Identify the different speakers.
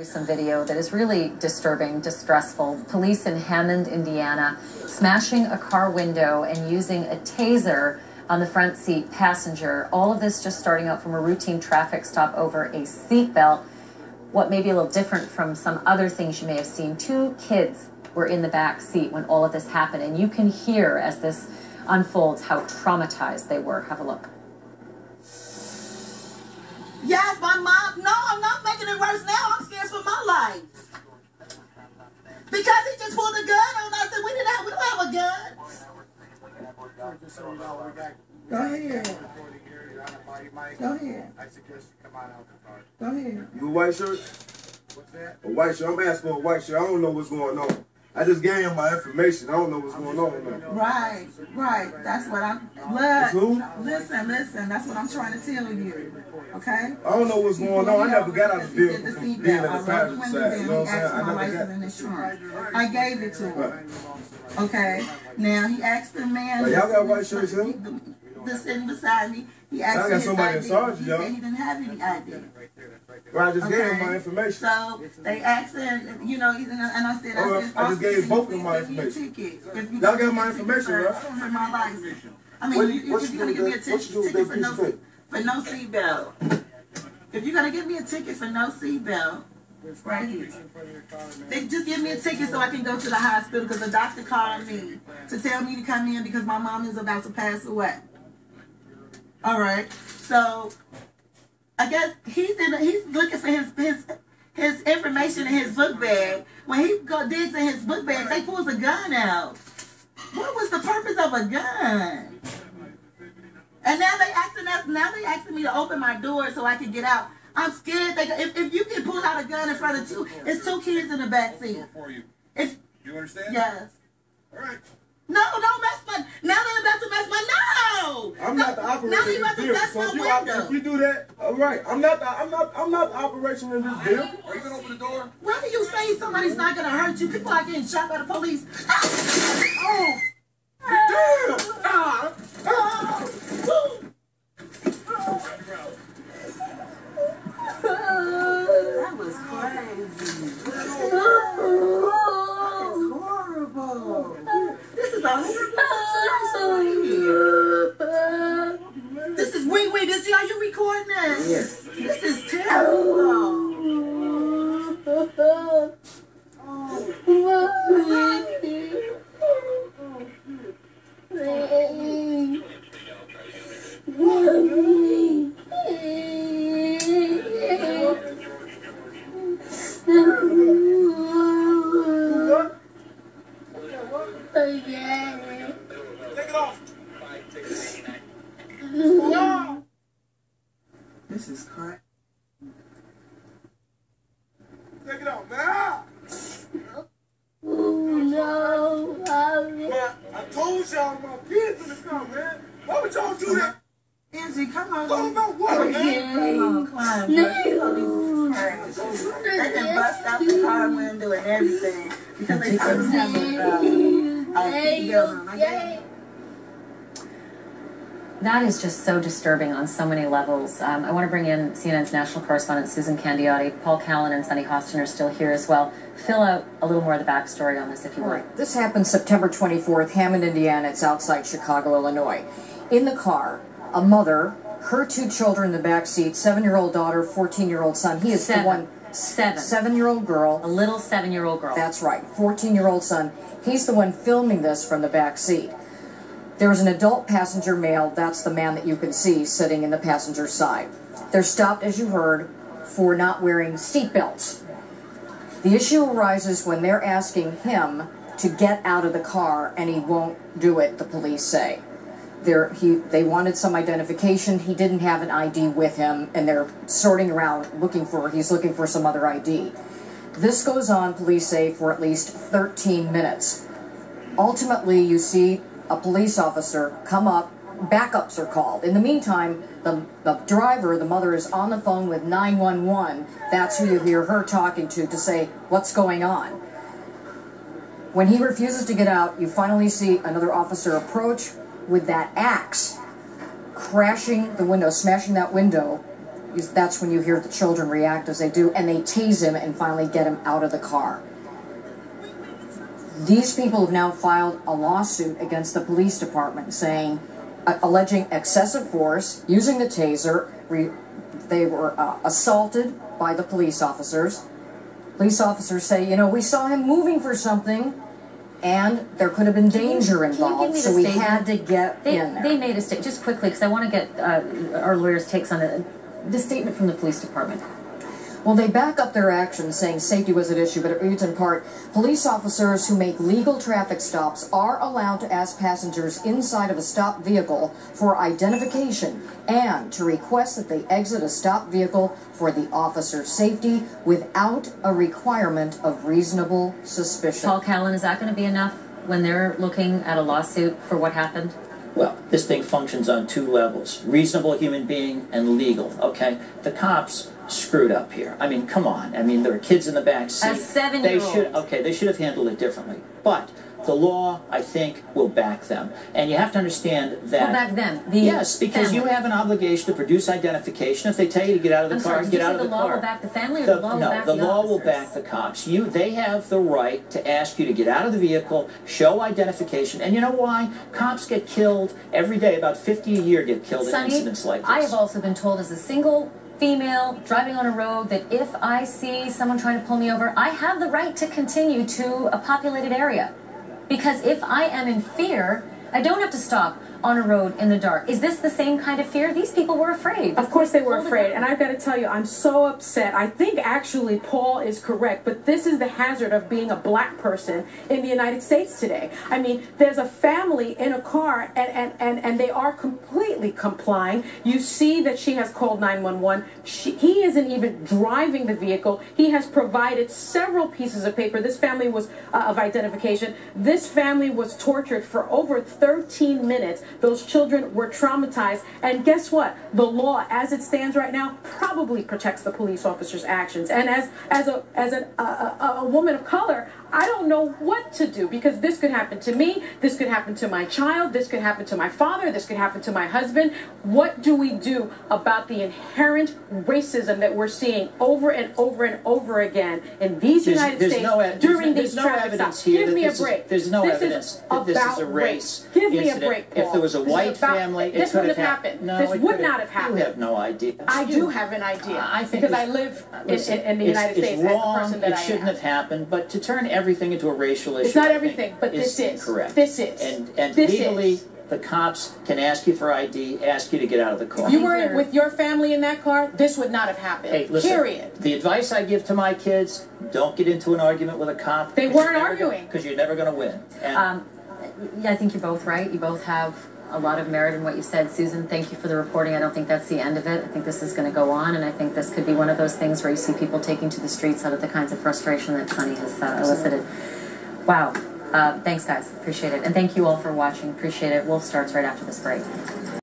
Speaker 1: Some video that is really disturbing, distressful. Police in Hammond, Indiana, smashing a car window and using a taser on the front seat passenger. All of this just starting out from a routine traffic stop over a seatbelt. What may be a little different from some other things you may have seen. 2 kids were in the back seat when all of this happened, and you can hear as this unfolds how traumatized they were. Have a look.
Speaker 2: Yes, my mom. No, I'm not making it worse now. I'm scared for my life. Because he just pulled a gun on us and we don't have a gun. Go ahead. Go ahead.
Speaker 3: I suggest you come out of the car.
Speaker 2: Go ahead.
Speaker 4: You a white shirt?
Speaker 3: What's that?
Speaker 4: A white shirt. I'm asking for a white shirt. I don't know what's going on. I just gave him my information. I don't know what's going on now.
Speaker 2: Right. That's what I'm... Look, listen. That's what I'm trying to tell you. Okay?
Speaker 4: I don't know what's going on. I never got out of the vehicle from being in the passenger side. You know what I'm saying? I never got...
Speaker 2: I gave it to him. Okay? Now, he asked the man...
Speaker 4: Y'all got white shirts here?
Speaker 2: That's sitting beside me. He asked me his ID. He said he didn't have any ID.
Speaker 4: Well, I just gave him my information.
Speaker 2: So they asked him, you know, and I said,
Speaker 4: I just gave both of them my information. Y'all got my information, right?
Speaker 2: For my license. I mean, if you're gonna give me a ticket for no seatbelt. If you're gonna give me a ticket for no seatbelt, right here. They just give me a ticket so I can go to the hospital because the doctor called me to tell me to come in because my mom is about to pass away. All right, so I guess he's looking for his information in his book bag. When he digs in his book bag, they pulls a gun out. What was the purpose of a gun? And now they asking me to open my door so I can get out. I'm scared. If you can pull out a gun in front of it's 2 kids in the back seat.
Speaker 3: You understand?
Speaker 2: Yes.
Speaker 3: All right.
Speaker 2: No, don't mess my. Now they're about to mess my. No.
Speaker 4: I'm not the operator.
Speaker 2: Now they're about to mess my window.
Speaker 4: If you do that, all right. I'm not the operation in this deal.
Speaker 3: Are you gonna open the door?
Speaker 2: When do you say somebody's not gonna hurt you? People are getting shot by the police. Oh.
Speaker 4: Damn.
Speaker 2: That was crazy. That is horrible. This is a horrible situation. This is wait. This are you recording this?
Speaker 4: Yes.
Speaker 2: This is terrible.
Speaker 3: Take it off.
Speaker 2: This is crazy.
Speaker 3: Take it off now.
Speaker 5: No,
Speaker 3: Well, I told y'all my kids in the car, man. Why would y'all do that?
Speaker 2: Angie, come on.
Speaker 3: Talking about what, man?
Speaker 2: Come on, climb. They can bust out the car window and everything because they couldn't have
Speaker 1: That is just so disturbing on so many levels. I want to bring in CNN's national correspondent Susan Candiotti. Paul Callan and Sunny Hostin are still here as well. Fill out a little more of the backstory on this, if you would.
Speaker 6: This happened September 24th, Hammond, Indiana. It's outside Chicago, Illinois. In the car, a mother, her 2 children in the back seat, 7-year-old daughter, 14-year-old son. He is the one. 7-year-old girl.
Speaker 1: A little 7-year-old girl.
Speaker 6: That's right. 14-year-old son. He's the one filming this from the back seat. There was an adult passenger male. That's the man that you can see sitting in the passenger side. They're stopped, as you heard, for not wearing seat belts. The issue arises when they're asking him to get out of the car, and he won't do it, the police say. They wanted some identification. He didn't have an ID with him, and they're sorting around he's looking for some other ID. This goes on, police say, for at least 13 minutes. Ultimately, you see a police officer come up, backups are called. In the meantime, the driver, the mother, is on the phone with 911. That's who you hear her talking to say, what's going on? When he refuses to get out, you finally see another officer approach with that axe, crashing the window, smashing that window, That's when you hear the children react as they do, and they tase him and finally get him out of the car. These people have now filed a lawsuit against the police department saying, alleging excessive force, using the taser. They were assaulted by the police officers. Police officers say, you know, we saw him moving for something, and there could have been danger involved, so we had to get in there.
Speaker 1: They made a statement, just quickly, because I want to get our lawyers' takes on it. The statement from the police department.
Speaker 6: Well, they back up their actions, saying safety was at issue, but it reads in part, police officers who make legal traffic stops are allowed to ask passengers inside of a stopped vehicle for identification and to request that they exit a stopped vehicle for the officer's safety without a requirement of reasonable suspicion.
Speaker 1: Paul Callan, is that going to be enough when they're looking at a lawsuit for what happened?
Speaker 5: Well, this thing functions on two levels, reasonable human being and legal, okay? The cops screwed up here. I mean, come on. I mean, there are kids in the back seat.
Speaker 1: A 7-year-old.
Speaker 5: They should have handled it differently. But the law, I think, will back them. And you have to understand that...
Speaker 1: Will back them?
Speaker 5: Yes, because you have an obligation to produce identification. If they tell you to get out of the car, get out of the car.
Speaker 1: the law will back the family, or the law will back the officers?
Speaker 5: No, the law will back the cops. They have the right to ask you to get out of the vehicle, show identification. And you know why? Cops get killed every day. About 50 a year get killed in incidents like this.
Speaker 1: I have also been told as a single female driving on a road that if I see someone trying to pull me over, I have the right to continue to a populated area. Because if I am in fear, I don't have to stop on a road in the dark. Is this the same kind of fear? These people were afraid.
Speaker 7: Of course they were afraid, and I've got to tell you, I'm so upset. I think actually Paul is correct, but this is the hazard of being a black person in the United States today. I mean, there's a family in a car, and they are completely complying. You see that she has called 911. He isn't even driving the vehicle. He has provided several pieces of paper. This family was of identification. This family was tortured for over 13 minutes. Those children were traumatized, and guess what? The law, as it stands right now, probably protects the police officer's actions. And as a woman of color, I don't know what to do, because this could happen to me, this could happen to my child, this could happen to my father, this could happen to my husband. What do we do about the inherent racism that we're seeing over and over and over again in these United States during these traffic stops? Give me a break.
Speaker 5: There's no evidence that this is a race.
Speaker 7: Give me a break, Paul.
Speaker 5: If there was a white family,
Speaker 7: this would have happened.
Speaker 5: No,
Speaker 7: this would not have happened.
Speaker 5: You have no idea.
Speaker 7: I do have an idea.
Speaker 5: I think
Speaker 7: because I live in the United States as the person that I am.
Speaker 5: It shouldn't have happened, but to turn everything into a racial issue,
Speaker 7: it's not everything, but this is
Speaker 5: correct.
Speaker 7: This is.
Speaker 5: And legally, the cops can ask you for ID, ask you to get out of the car.
Speaker 7: If you were with your family in that car, this would not have happened.
Speaker 5: Hey, listen,
Speaker 7: period.
Speaker 5: The advice I give to my kids, don't get into an argument with a cop.
Speaker 7: They weren't arguing.
Speaker 5: Because you're never going to win. And
Speaker 1: yeah, I think you're both right. You both have a lot of merit in what you said. Susan, thank you for the reporting. I don't think that's the end of it. I think this is going to go on, and I think this could be one of those things where you see people taking to the streets out of the kinds of frustration that Sonny has elicited. Wow. Thanks, guys. Appreciate it. And thank you all for watching. Appreciate it. Wolf starts right after this break.